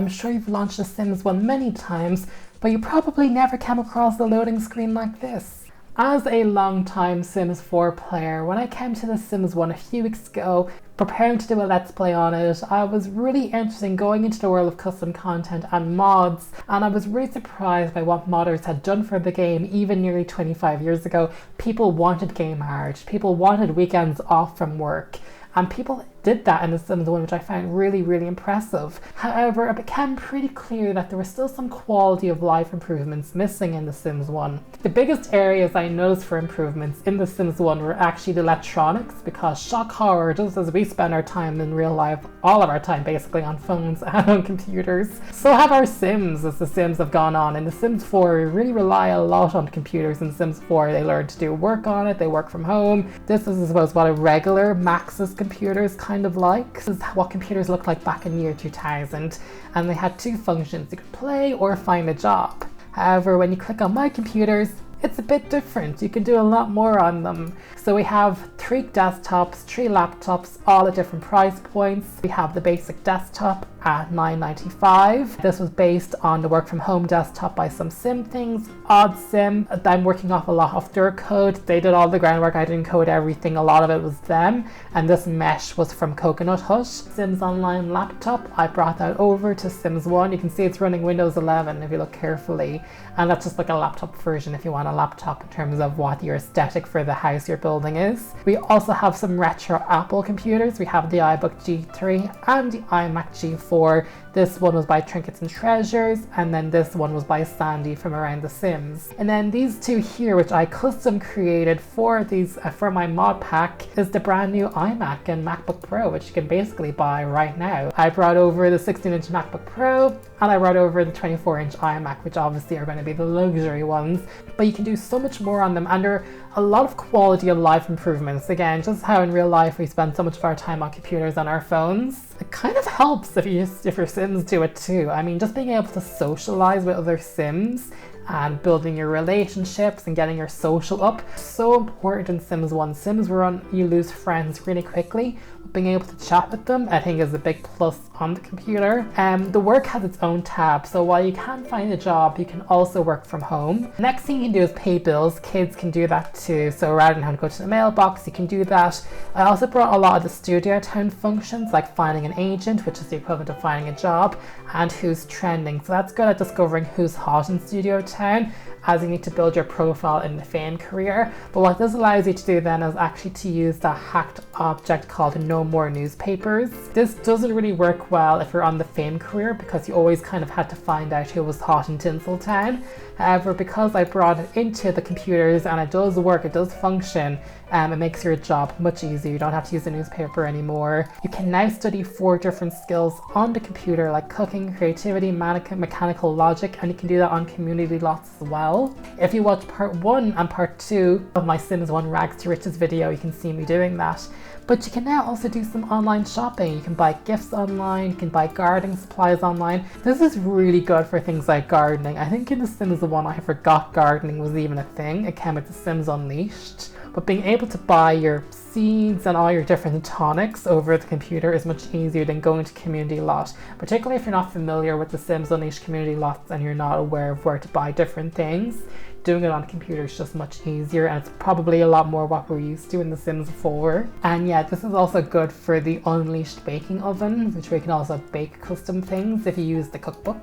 I'm sure you've launched The Sims 1 many times, but you probably never came across a loading screen like this. As a long-time Sims 4 player, when I came to The Sims 1 a few weeks ago, preparing to do a Let's Play on it, I was really interested in going into the world of custom content and mods, and I was really surprised by what modders had done for the game even nearly 25 years ago. People wanted game art, people wanted weekends off from work, and people did that in The Sims 1, which I found really, really impressive. However, it became pretty clear that there were still some quality of life improvements missing in The Sims 1. The biggest areas I noticed for improvements in The Sims 1 were actually the electronics, because shock horror, just as we spend our time in real life, all of our time basically on phones and on computers, so have our Sims as the Sims have gone on. In The Sims 4, we really rely a lot on computers. In Sims 4, they learn to do work on it, they work from home. This is, I suppose, what a regular Maxis computers kind of like. This is what computers looked like back in the year 2000, and they had two functions: you could play or find a job. However, when you click on My Computers, it's a bit different. You can do a lot more on them. So we have 3 desktops, 3 laptops, all at different price points. We have the basic desktop at $9.95. This was based on the work from home desktop by some sim things. Odd Sim, I'm working off a lot of their code. They did all the groundwork, I didn't code everything, a lot of it was them. And this mesh was from Coconut Hut. Sims Online laptop, I brought that over to Sims 1. You can see it's running Windows 11 if you look carefully. And that's just like a laptop version if you want a laptop in terms of what your aesthetic for the house you're building is. We also have some retro Apple computers. We have the iBook G3 and the iMac G4. This one was by Trinkets and Treasures, and then this one was by Sandy from Around the Sims. And then these two here, which I custom created for these for my mod pack, is the brand new iMac and MacBook Pro, which you can basically buy right now. I brought over the 16-inch MacBook Pro, and I brought over the 24-inch iMac, which obviously are going to be the luxury ones, but you can do so much more on them, and there are a lot of quality of life improvements. Again, just how in real life we spend so much of our time on computers and our phones. It kind of helps if your Sims do it too. I mean, just being able to socialize with other Sims and building your relationships and getting your social up, so important in Sims 1. Sims 1, you lose friends really quickly. Being able to chat with them, I think, is a big plus on the computer. The work has its own tab, so while you can find a job, you can also work from home. Next thing you can do is pay bills. Kids can do that too, so rather than having to go to the mailbox, you can do that. I also brought a lot of the Studio Town functions, like finding an agent, which is the equivalent of finding a job, and who's trending. So that's good at discovering who's hot in Studio Town, as you need to build your profile in the Fame career. But what this allows you to do then is actually to use that hacked object called No More Newspapers. This doesn't really work well if you're on the Fame career, because you always kind of had to find out who was hot in Tinseltown. However, because I brought it into the computers and it does work, it does function, it makes your job much easier. You don't have to use a newspaper anymore. You can now study 4 different skills on the computer, like cooking, creativity, mechanical logic, and you can do that on community lots as well. If you watch part 1 and part 2 of my Sims 1 Rags to Riches video, you can see me doing that. But you can now also do some online shopping. You can buy gifts online, you can buy gardening supplies online. This is really good for things like gardening. I think in The Sims 1 I forgot gardening was even a thing. It came with The Sims Unleashed. But being able to buy your seeds and all your different tonics over the computer is much easier than going to community lot, particularly if you're not familiar with the Sims Unleashed community lots and you're not aware of where to buy different things. Doing it on a computer is just much easier, and it's probably a lot more what we're used to in The Sims 4. And yeah, this is also good for the Unleashed baking oven, which we can also bake custom things if you use the cookbook.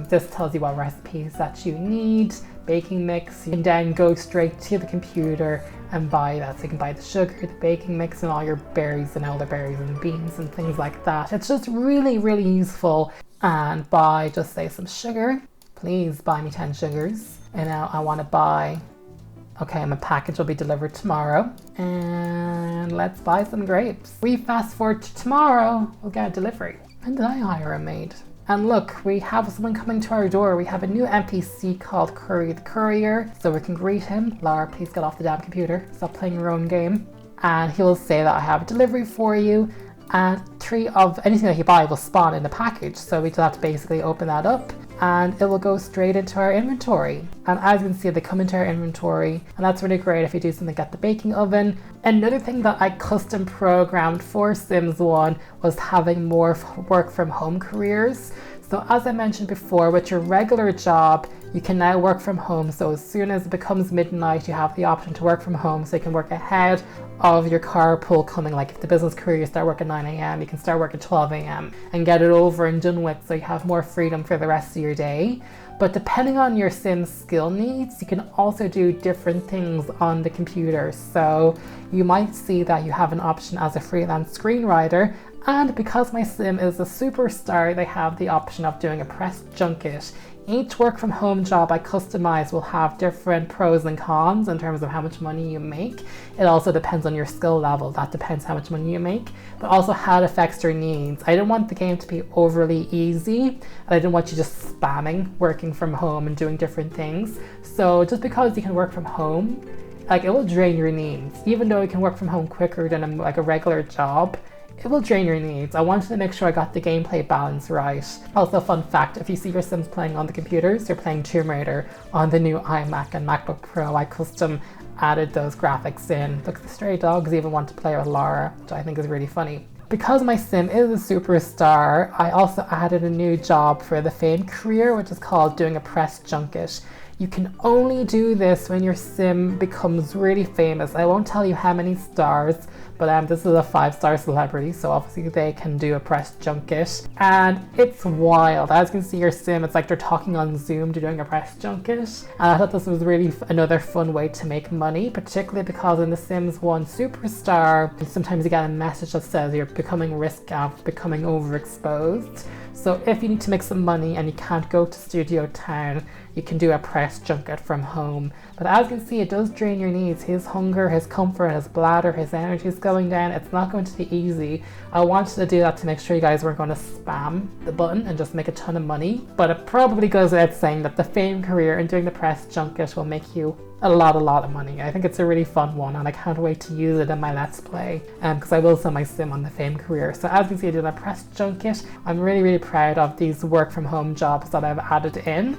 This tells you what recipes that you need, baking mix. You can then go straight to the computer and buy that. So you can buy the sugar, the baking mix, and all your berries and elderberries and beans and things like that. It's just really, really useful. And buy, just say, some sugar. Please buy me 10 sugars. And now I want to buy, okay, my package will be delivered tomorrow. And let's buy some grapes. We fast forward to tomorrow, we'll get a delivery. When did I hire a maid? And look, we have someone coming to our door. We have a new NPC called Curry the Courier, so we can greet him. Laura, please get off the damn computer. Stop playing your own game. And he will say that I have a delivery for you. And 3 of anything that you buy will spawn in the package. So we just have to basically open that up, and it will go straight into our inventory. And as you can see, they come into our inventory, and that's really great if you do something at the baking oven. Another thing that I custom programmed for Sims 1 was having more work from home careers. So as I mentioned before, with your regular job, you can now work from home. So as soon as it becomes midnight, you have the option to work from home. So you can work ahead of your carpool coming. Like if the business career, you start work at 9 a.m, you can start work at 12 a.m. and get it over and done with. So you have more freedom for the rest of your day. But depending on your sim skill needs, you can also do different things on the computer. So you might see that you have an option as a freelance screenwriter. And because my sim is a superstar, they have the option of doing a press junket. Each work from home job I customize will have different pros and cons in terms of how much money you make. It also depends on your skill level. That depends how much money you make, but also how it affects your needs. I didn't want the game to be overly easy, and I didn't want you just spamming working from home and doing different things. So just because you can work from home, like, it will drain your needs. Even though you can work from home quicker than like a regular job, it will drain your needs. I wanted to make sure I got the gameplay balance right. Also, fun fact, if you see your Sims playing on the computers, you're playing Tomb Raider on the new iMac and MacBook Pro. I custom added those graphics in. Look, the stray dogs even want to play with Lara, which I think is really funny. Because my sim is a superstar, I also added a new job for the Fame career, which is called doing a press junket. You can only do this when your sim becomes really famous. I won't tell you how many stars, but this is a 5-star celebrity, so obviously they can do a press junket. And it's wild. As you can see, your sim, it's like they're talking on Zoom, doing a press junket. And I thought this was really another fun way to make money, particularly because in The Sims 1 Superstar, sometimes you get a message that says you're becoming risk-apt, becoming overexposed. So if you need to make some money and you can't go to Studio Town, you can do a press junket from home. But as you can see, it does drain your needs. His hunger, his comfort, his bladder, his energy is going down. It's not going to be easy. I wanted to do that to make sure you guys weren't going to spam the button and just make a ton of money. But it probably goes without saying that the Fame career and doing the press junket will make you a lot of money. I think it's a really fun one, and I can't wait to use it in my Let's Play, because I will sell my sim on the Fame career. So as you can see, I did a press junket. I'm really proud of these work from home jobs that I've added in,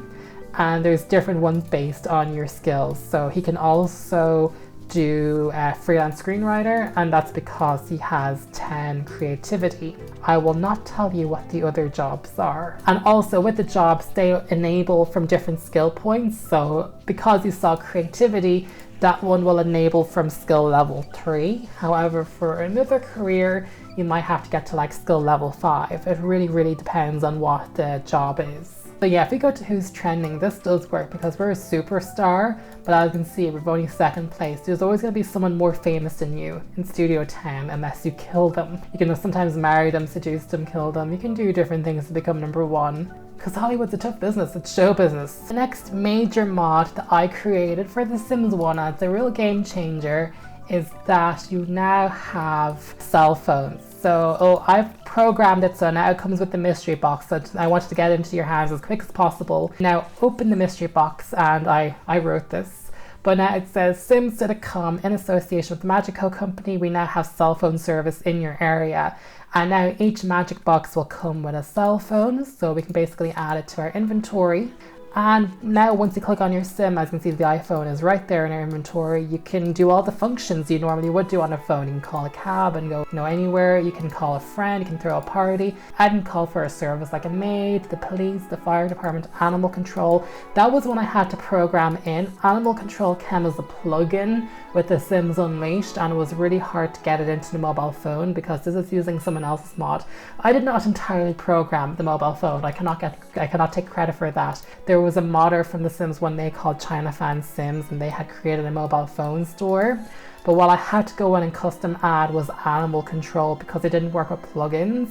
and there's different ones based on your skills. So he can also do a freelance screenwriter, and that's because he has 10 creativity. I will not tell you what the other jobs are. And also with the jobs, they enable from different skill points. So because you saw creativity, that one will enable from skill level 3. However, for another career, you might have to get to like skill level 5. It really depends on what the job is. So yeah, if we go to who's trending, this does work because we're a superstar, but as you can see, we've only 2nd place. There's always going to be someone more famous than you in Studio 10 unless you kill them. You can sometimes marry them, seduce them, kill them. You can do different things to become number 1. Because Hollywood's a tough business, it's show business. The next major mod that I created for The Sims 1, and it's a real game changer, is that you now have cell phones. So I've programmed it so now it comes with the mystery box. So I wanted to get it into your hands as quick as possible. Now open the mystery box, and I wrote this. But now it says, Sims.com, in association with the Magico Company, we now have cell phone service in your area. And now each magic box will come with a cell phone, so we can basically add it to our inventory. And now once you click on your sim, as you can see, the iPhone is right there in our inventory. You can do all the functions you normally would do on a phone. You can call a cab and go anywhere. You can call a friend, you can throw a party, and call for a service like a maid, the police, the fire department, animal control. That was one I had to program in. Animal control came as a plugin with The Sims Unleashed, and it was really hard to get it into the mobile phone because this is using someone else's mod. I did not entirely program the mobile phone. I cannot take credit for that. There was a modder from The Sims 1 they called China Fan Sims, and they had created a mobile phone store. But what I had to go in and custom add was animal control because it didn't work with plugins.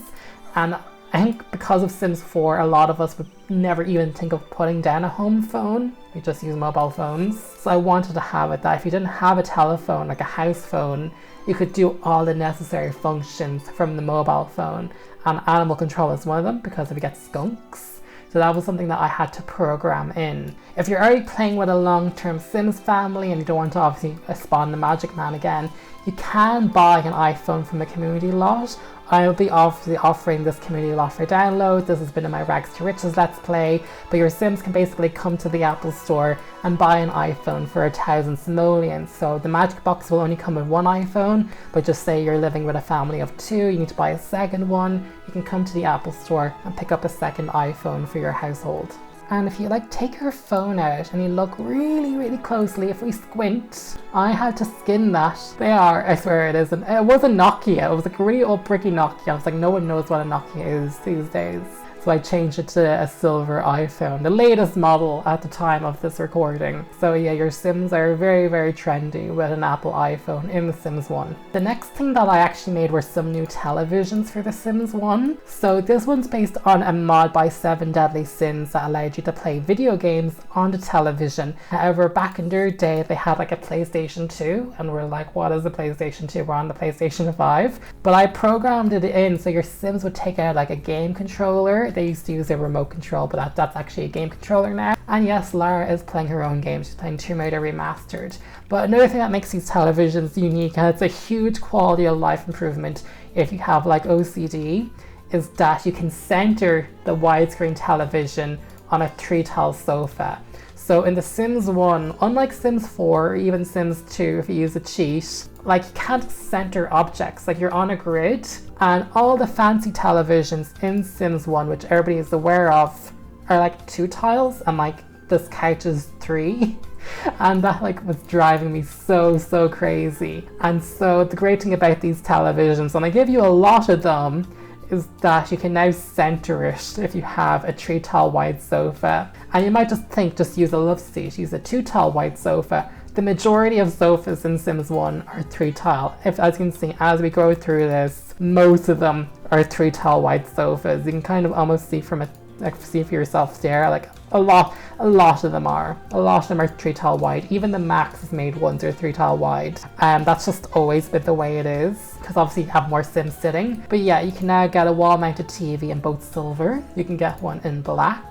And I think because of Sims 4, a lot of us would never even think of putting down a home phone. We just use mobile phones. So I wanted to have it that if you didn't have a telephone, like a house phone, you could do all the necessary functions from the mobile phone. And animal control is one of them because if you get skunks. So that was something that I had to program in. If you're already playing with a long-term Sims family and you don't want to obviously spawn the Magic Man again, you can buy an iPhone from a community lot. I'll be offering this community lot for download. This has been in my Rags to Riches Let's Play, but your Sims can basically come to the Apple Store and buy an iPhone for 1,000 simoleons. So the magic box will only come with one iPhone, but just say you're living with a family of 2, you need to buy a second one, you can come to the Apple Store and pick up a second iPhone for your household. And if you like take your phone out and you look really closely, if we squint, I had to skin that. They are, I swear it is. And it was a Nokia. It was like a really old bricky Nokia. I was like, no one knows what a Nokia is these days. So I changed it to a silver iPhone, the latest model at the time of this recording. So yeah, your Sims are very trendy with an Apple iPhone in The Sims 1. The next thing that I actually made were some new televisions for The Sims 1. So this one's based on a mod by 7 Deadly Sins that allowed you to play video games on the television. However, back in their day, they had like a PlayStation 2, and we're like, what is a PlayStation 2? We're on the PlayStation 5. But I programmed it in so your Sims would take out like a game controller. They used to use a remote control, but that's actually a game controller now. And yes, Lara is playing her own game. She's playing Tomb Raider Remastered. But another thing that makes these televisions unique, and it's a huge quality of life improvement if you have like OCD, is that you can center the widescreen television on a 3-tile sofa. So in The Sims 1, unlike Sims 4 or even Sims 2, if you use a cheat, like you can't center objects, like you're on a grid, and all the fancy televisions in Sims 1, which everybody is aware of, are like 2 tiles, and like this couch is 3. And that like was driving me so crazy. And so the great thing about these televisions, and I give you a lot of them, is that you can now center it if you have a 3-tile wide sofa. And you might just think, just use a love seat, use a 2-tile wide sofa. The majority of sofas in Sims 1 are 3-tile. As you can see, as we go through this, most of them are 3-tile wide sofas. You can kind of almost see from see for yourself there, like a lot of them are. A lot of them are 3-tile wide. Even the Max made ones are 3-tile wide. That's just always been the way it is, because obviously you have more Sims sitting. But yeah, you can now get a wall-mounted TV in both silver. You can get one in black.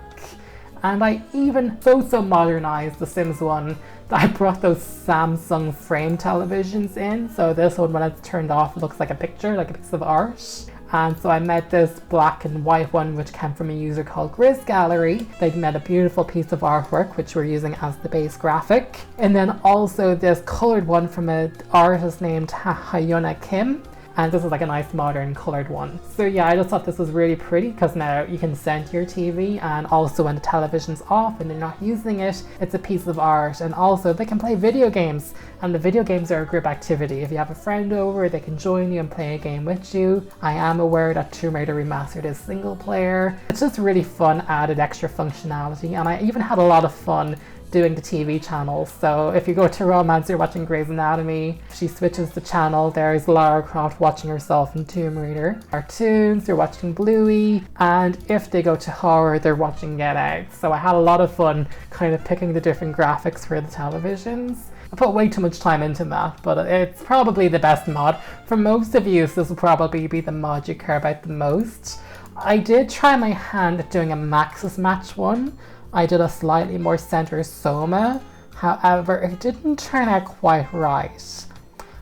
And I even so modernized The Sims 1 that I brought those Samsung frame televisions in. So this one, when it's turned off, looks like a picture, like a piece of art. And so I made this black and white one, which came from a user called Grizz Gallery. They've made a beautiful piece of artwork, which we're using as the base graphic. And then also this colored one from an artist named Hayona Kim. And this is like a nice modern colored one. So yeah, I just thought this was really pretty because now you can center your TV, and also when the television's off and you're not using it, it's a piece of art. And also they can play video games, and the video games are a group activity. If you have a friend over, they can join you and play a game with you. I am aware that Tomb Raider Remastered is single player. It's just really fun, added extra functionality, and I even had a lot of fun doing the TV channel. So if you go to Romance, you're watching Grey's Anatomy. She switches the channel. There's Lara Croft watching herself in Tomb Raider. Cartoons, they're watching Bluey. And if they go to horror, they're watching Get Out. So I had a lot of fun kind of picking the different graphics for the televisions. I put way too much time into that, but it's probably the best mod. For most of you, this will probably be the mod you care about the most. I did try my hand at doing a Maxis Match one. I did a slightly more center Soma, however it didn't turn out quite right.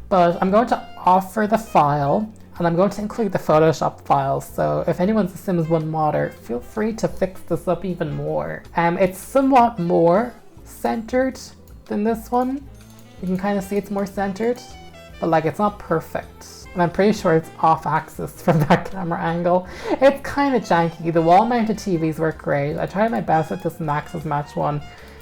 But I'm going to offer the file, and I'm going to include the Photoshop file, so if anyone's a Sims 1 modder, feel free to fix this up even more. It's somewhat more centered than this one. You can kind of see it's more centered, but like it's not perfect. And I'm pretty sure it's off axis from that camera angle. It's kind of janky. The wall mounted TVs work great. I tried my best with this Maxis Match one,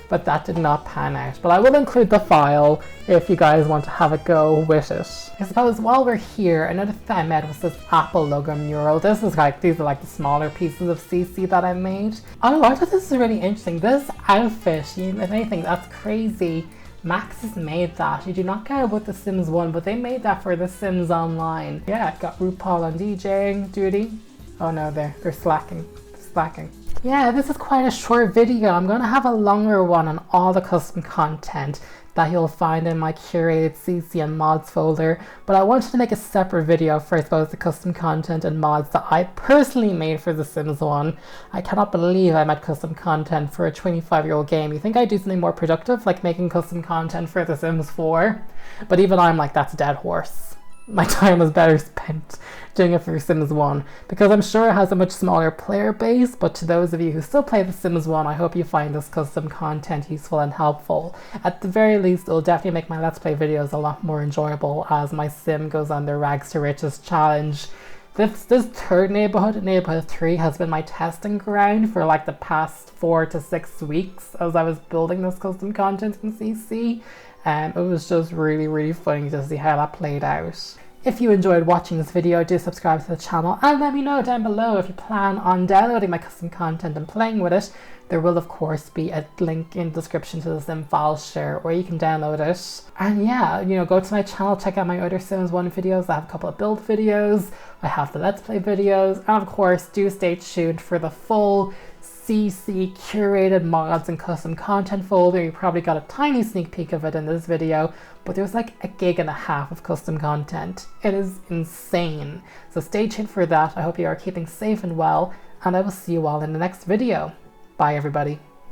but that did not pan out. But I will include the file if you guys want to have a go with it. I suppose while we're here, another thing I made was this Apple logo mural. These are like the smaller pieces of CC that I made. Oh, I thought this was really interesting. This outfit, if anything, that's crazy. Maxis made that. You do not get it with The Sims 1, but they made that for The Sims Online. Yeah, it got RuPaul on DJing duty. Oh no, they're slacking. Yeah, this is quite a short video. I'm going to have a longer one on all the custom content that you'll find in my curated CC and mods folder, but I wanted to make a separate video for, I suppose, the custom content and mods that I personally made for The Sims 1. I cannot believe I made custom content for a 25-year-old game. You think I'd do something more productive, like making custom content for The Sims 4? But even I'm like, that's a dead horse. my time was better spent doing it for Sims 1, because I'm sure it has a much smaller player base, but to those of you who still play The Sims 1, I hope you find this custom content useful and helpful. At the very least, it will definitely make my Let's Play videos a lot more enjoyable as my sim goes on their Rags to Riches challenge. This third neighborhood, neighborhood 3, has been my testing ground for like the past 4 to 6 weeks as I was building this custom content in CC. It was just really funny to see how that played out. If you enjoyed watching this video, do subscribe to the channel and let me know down below if you plan on downloading my custom content and playing with it. There will of course be a link in the description to the Sim file share where you can download it. And yeah, go to my channel, check out my other Sims 1 videos. I have a couple of build videos, I have the Let's Play videos, and of course do stay tuned for the full CC curated mods and custom content folder. You probably got a tiny sneak peek of it in this video, but there's like 1.5 gigs of custom content. It is insane. So stay tuned for that. I hope you are keeping safe and well, and I will see you all in the next video. Bye everybody.